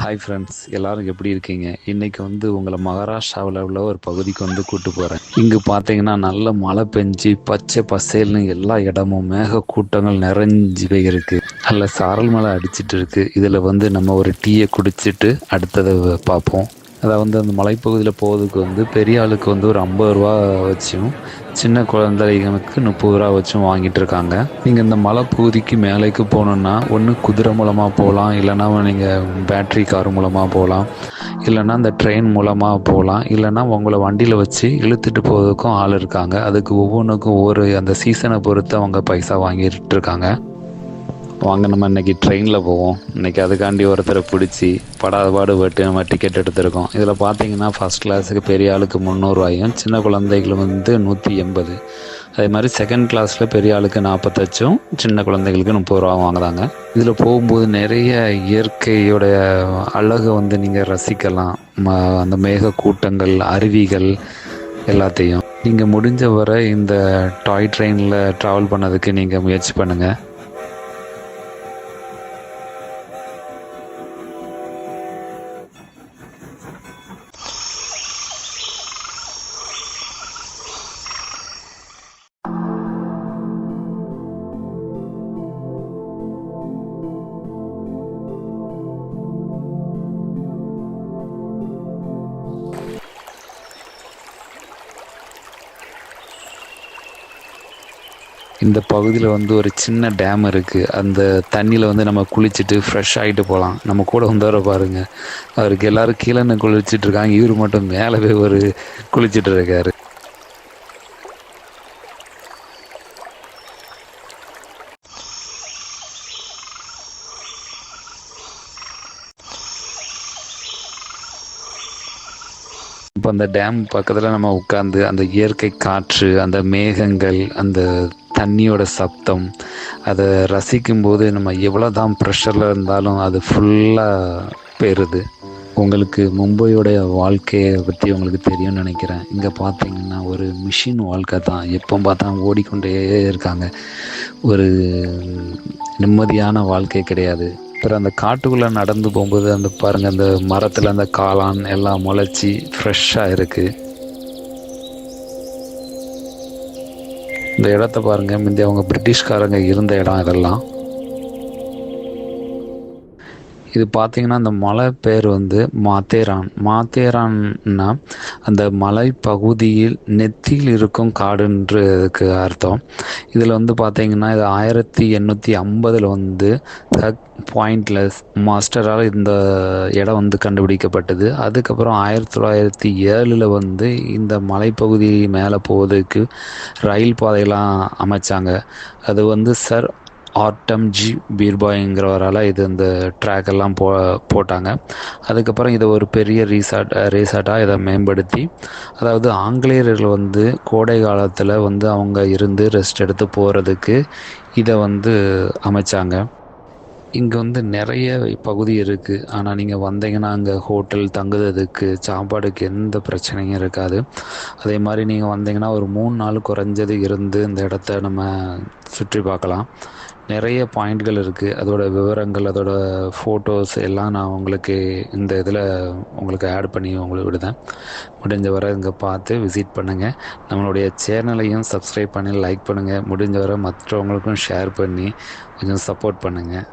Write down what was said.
Hi friends, எல்லாரும் எப்படி இருக்கீங்க? இன்னைக்கு உங்களை மகாராஷ்டிராவில் உள்ள ஒரு பகுதிக்கு கூட்டு போகிறேன். இங்கு பார்த்தீங்கன்னா நல்ல மழை பெஞ்சு பச்சை பசேல்னு எல்லா இடமும் மேக கூட்டங்கள் நிறைஞ்சு போயிருக்கு. நல்ல சாரல் மழை அடிச்சிட்டு இருக்கு. இதில் நம்ம ஒரு டீயை குடிச்சிட்டு அடுத்ததை பார்ப்போம். அதாவது அந்த மலைப்பகுதியில் போகிறதுக்கு பெரிய ஆளுக்கு ஒரு 50 ரூபா வச்சும் சின்ன குழந்தைகளுக்கு 30 ரூபா வச்சும் வாங்கிட்டு இருக்காங்க. நீங்கள் இந்த மலைப்பகுதிக்கு மேலேக்கு போகணுன்னா ஒன்று குதிரை மூலமாக போகலாம், இல்லைன்னா நீங்கள் பேட்ரி கார் மூலமாக போகலாம், இல்லைன்னா இந்த ட்ரெயின் மூலமாக போகலாம், இல்லைன்னா உங்களை வண்டியில் வச்சு இழுத்துட்டு போகிறதுக்கும் ஆள் இருக்காங்க. அதுக்கு ஒவ்வொன்றுக்கும் ஒவ்வொரு அந்த சீசனை பொறுத்து அவங்க பைசா வாங்கிட்டு இருக்காங்க. வாங்க நம்ம இன்றைக்கி ட்ரெயினில் போவோம். இன்றைக்கி அதுக்காண்டி ஒருத்தரை பிடிச்சி படாத பாடுபட்டு நம்ம டிக்கெட் எடுத்திருக்கோம். இதில் பார்த்தீங்கன்னா ஃபஸ்ட் கிளாஸுக்கு பெரிய ஆளுக்கு 300 ரூபாயும், சின்ன குழந்தைகள் 180. அதே மாதிரி செகண்ட் கிளாஸில் பெரிய ஆளுக்கு 48, சின்ன குழந்தைகளுக்கு 30 ரூபா வாங்குறாங்க. இதில் போகும்போது நிறைய இயற்கையோடைய அழகை நீங்கள் ரசிக்கலாம். அந்த மேக கூட்டங்கள், அருவிகள் எல்லாத்தையும் நீங்கள் முடிஞ்ச வரை இந்த டாய் ட்ரெயினில் ட்ராவல் பண்ணதுக்கு நீங்கள் முயற்சி பண்ணுங்கள். இந்த பகுதியில் ஒரு சின்ன டேம் இருக்குது. அந்த தண்ணியில் நம்ம குளிச்சுட்டு ஃப்ரெஷ் ஆகிட்டு போகலாம். நம்ம கூட வந்தவரை பாருங்கள், அவருக்கு எல்லோரும் கீழே குளிச்சுட்டு இருக்காங்க, இவர் மட்டும் மேலே ஒரு குளிச்சுட்டு இருக்காரு. இப்போ அந்த டேம் பக்கத்தில் நம்ம உட்காந்து அந்த இயற்கை காற்று, அந்த மேகங்கள், அந்த தண்ணியோட சப்தம், அதை ரசிக்கும்போது நம்ம எவ்வளோ தான் ப்ரெஷரில் இருந்தாலும் அது ஃபுல்லாக போயிடுது. உங்களுக்கு மும்பையோடைய வாழ்க்கையை பற்றி உங்களுக்கு தெரியும்னு நினைக்கிறேன். இங்கே பார்த்தீங்கன்னா ஒரு மிஷின் வாழ்க்கை தான். எப்போ பார்த்தா ஓடிக்கொண்டே இருக்காங்க. ஒரு நிம்மதியான வாழ்க்கை கிடையாது. அப்புறம் அந்த காட்டுக்குள்ளே நடந்து போகும்போது அந்த பாருங்கள், அந்த மரத்தில் அந்த காளான் எல்லாம் முளைச்சி ஃப்ரெஷ்ஷாக இருக்குது. இந்த இடத்த பாருங்கள், முந்தைய அவங்க பிரிட்டிஷ்காரங்க இருந்த இடம் இதெல்லாம். இது பார்த்தீங்கன்னா அந்த மலை பேர் மாத்தேரான். மாத்தேரான்னா அந்த மலை பகுதியில் நெத்தியில் இருக்கும் காடுன்றதுக்கு அர்த்தம். இதில் பார்த்தீங்கன்னா இது 1850 ஹக் பாயிண்ட்லெஸ் மாஸ்டரால் இந்த இடம் கண்டுபிடிக்கப்பட்டது. அதுக்கப்புறம் 1907 இந்த மலைப்பகுதி மேலே போவதற்கு ரயில் பாதையெல்லாம் அமைச்சாங்க. அது சர் ஆர்டம் ஜி பீர்பாய்ங்கிறவரால் இது இந்த ட்ராக் எல்லாம் போட்டாங்க. அதுக்கப்புறம் இதை ஒரு பெரிய ரீசார்ட்டாக இதை மேம்படுத்தி, அதாவது ஆங்கிலேயர்கள் கோடை காலத்தில் அவங்க இருந்து ரெஸ்ட் எடுத்து போகிறதுக்கு இதை அமைச்சாங்க. இங்கே நிறைய பகுதி இருக்குது. ஆனால் நீங்கள் வந்தீங்கன்னா அங்கே ஹோட்டல் தங்குறதுக்கு சாப்பாடுக்கு எந்த பிரச்சனையும் இருக்காது. அதே மாதிரி நீங்கள் வந்தீங்கன்னா ஒரு 3 நாள் குறைஞ்சது இருந்து இந்த இடத்த நம்ம சுற்றி பார்க்கலாம். நிறைய பாயிண்ட்கள் இருக்குது. அதோட விவரங்கள், அதோட ஃபோட்டோஸ் எல்லாம் நான் உங்களுக்கு இந்த இதில் உங்களுக்கு ஆட் பண்ணி உங்களுக்கு விடுதேன். முடிஞ்ச வரை இங்கே பார்த்து விசிட் பண்ணுங்கள். நம்மளுடைய சேனலையும் சப்ஸ்கிரைப் பண்ணி லைக் பண்ணுங்கள். முடிஞ்ச வரை மற்றவங்களுக்கும் ஷேர் பண்ணி கொஞ்சம் சப்போர்ட் பண்ணுங்கள்.